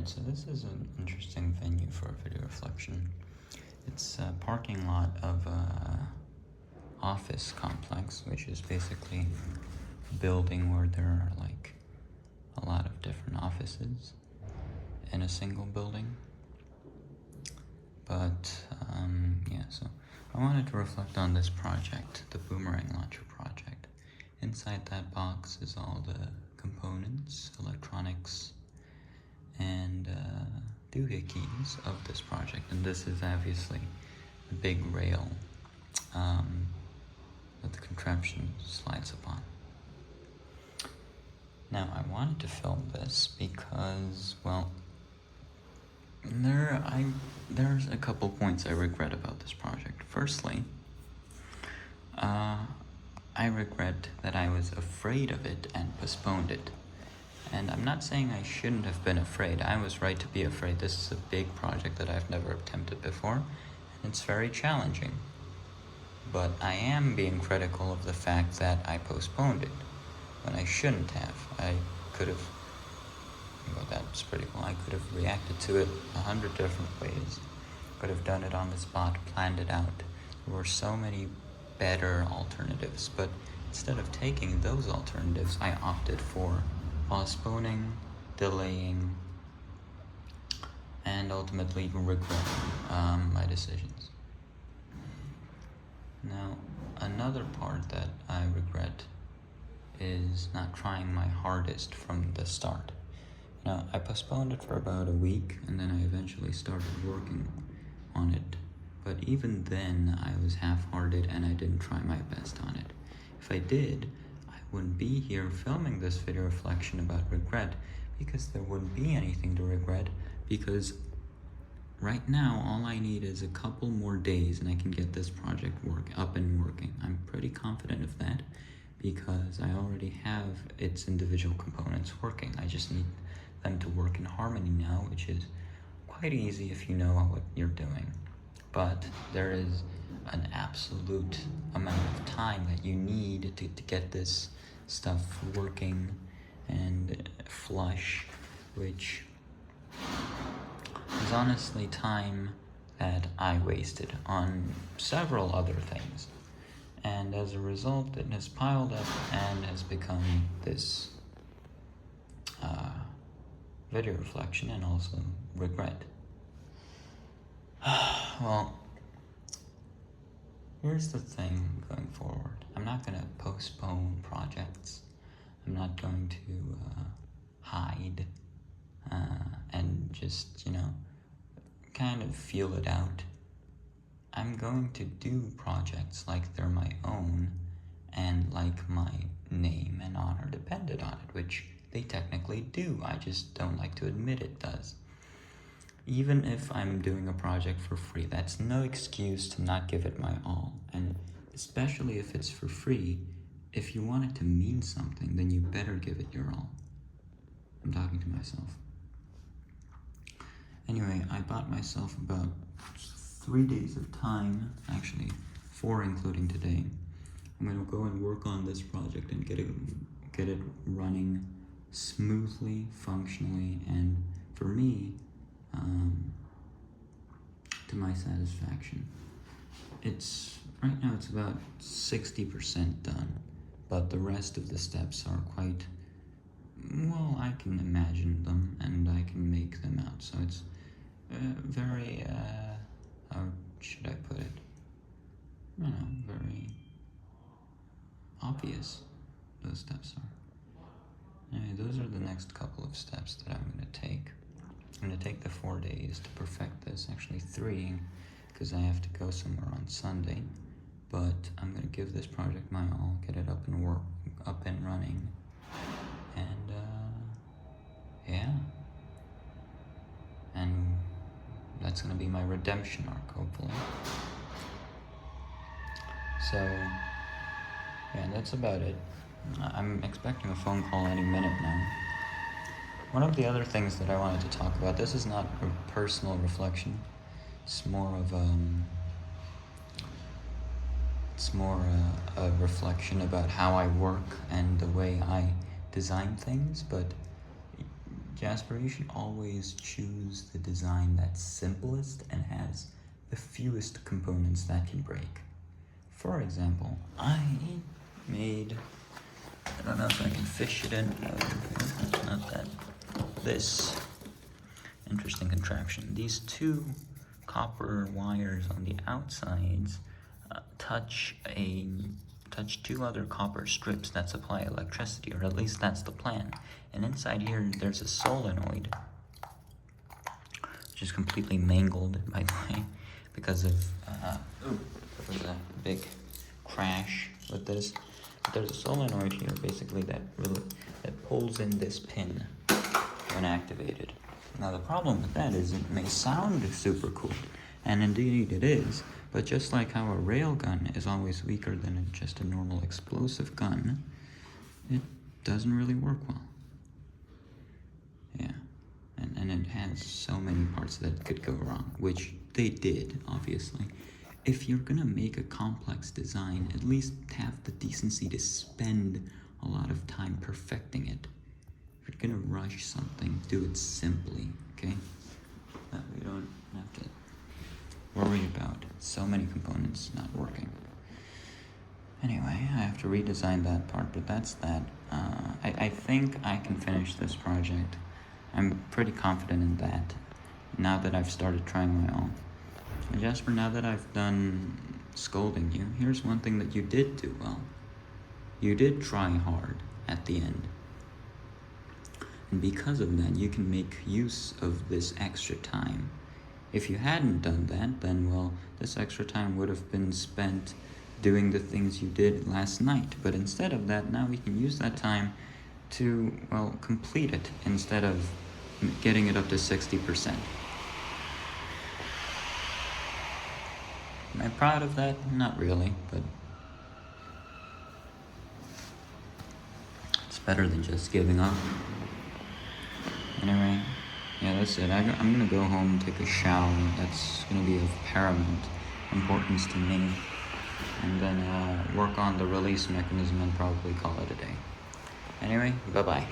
Alright, so this is an interesting venue for a video reflection. It's a parking lot of a office complex, which is basically a building where there are like a lot of different offices in a single building. But yeah, so I wanted to reflect on this project, the Boomerang Launcher project. Inside that box is all the components, electronics, and doohickeys of this project, and this is obviously the big rail that the contraption slides upon. Now, I wanted to film this because, well, there's a couple points I regret about this project. Firstly, I regret that I was afraid of it and postponed it. And I'm not saying I shouldn't have been afraid. I was right to be afraid. This is a big project that I've never attempted before, and it's very challenging. But I am being critical of the fact that I postponed it when I shouldn't have. I could have, well, that's pretty cool. I could have reacted to it 100 different ways. Could have done it on the spot, planned it out. There were so many better alternatives, but instead of taking those alternatives, I opted for postponing, delaying, and ultimately regretting my decisions. Now, another part that I regret is not trying my hardest from the start. Now, I postponed it for about a week, and then I eventually started working on it. But even then, I was half-hearted and I didn't try my best on it. If I did, I wouldn't be here filming this video reflection about regret, because there wouldn't be anything to regret, because right now all I need is a couple more days and I can get this project up and working. I'm pretty confident of that because I already have its individual components working. I just need them to work in harmony now, which is quite easy if you know what you're doing. But there is an absolute amount of time that you need to get this stuff working and flush, which is honestly time that I wasted on several other things. And as a result, it has piled up and has become this video reflection and also regret. Well, here's the thing going forward. I'm not going to postpone projects. I'm not going to hide and just, kind of feel it out. I'm going to do projects like they're my own and like my name and honor depended on it, which they technically do. I just don't like to admit it does. Even if I'm doing a project for free, that's no excuse to not give it my all. And especially if it's for free, if you want it to mean something, then you better give it your all. I'm talking to myself. Anyway, I bought myself about 3 days of time, actually 4 including today. I'm gonna go and work on this project and get it running smoothly, functionally, and for me, to my satisfaction. Right now it's about 60% done, but the rest of the steps are quite, well, I can imagine them and I can make them out, so it's very, how should I put it? Very obvious those steps are. Anyway, those are the next couple of steps that I'm going to take. I'm going to take the 4 days to perfect this, actually 3, because I have to go somewhere on Sunday, but I'm going to give this project my all, get it up and running, and yeah, and that's going to be my redemption arc, hopefully. So, yeah, that's about it. I'm expecting a phone call any minute now. One of the other things that I wanted to talk about, this is not a personal reflection, it's more of a reflection about how I work and the way I design things, but Jasper, you should always choose the design that's simplest and has the fewest components that can break. For example, I don't know if I can fish it in. No, it's not that. This interesting contraption. These two copper wires on the outsides touch two other copper strips that supply electricity, or at least that's the plan. And inside here, there's a solenoid, which is completely mangled, by the way, because of there was a big crash with this. But there's a solenoid here, basically, that pulls in this pin when activated. Now the problem with that is it may sound super cool, and indeed it is, but just like how a railgun is always weaker than just a normal explosive gun, it doesn't really work well. Yeah, and it has so many parts that could go wrong, which they did, obviously. If you're gonna make a complex design, at least have the decency to spend a lot of time perfecting it. If you're gonna rush something, do it simply, okay? That we don't have to worry about so many components not working. Anyway, I have to redesign that part, but that's that. I think I can finish this project. I'm pretty confident in that, now that I've started trying my own. And Jasper, now that I've done scolding you, here's one thing that you did do well. You did try hard at the end. And because of that, you can make use of this extra time. If you hadn't done that, then, well, this extra time would have been spent doing the things you did last night. But instead of that, now we can use that time to, well, complete it instead of getting it up to 60%. Am I proud of that? Not really, but it's better than just giving up. Anyway, yeah, that's it. I'm gonna go home and take a shower. That's gonna be of paramount importance to me. And then work on the release mechanism and probably call it a day. Anyway, bye-bye.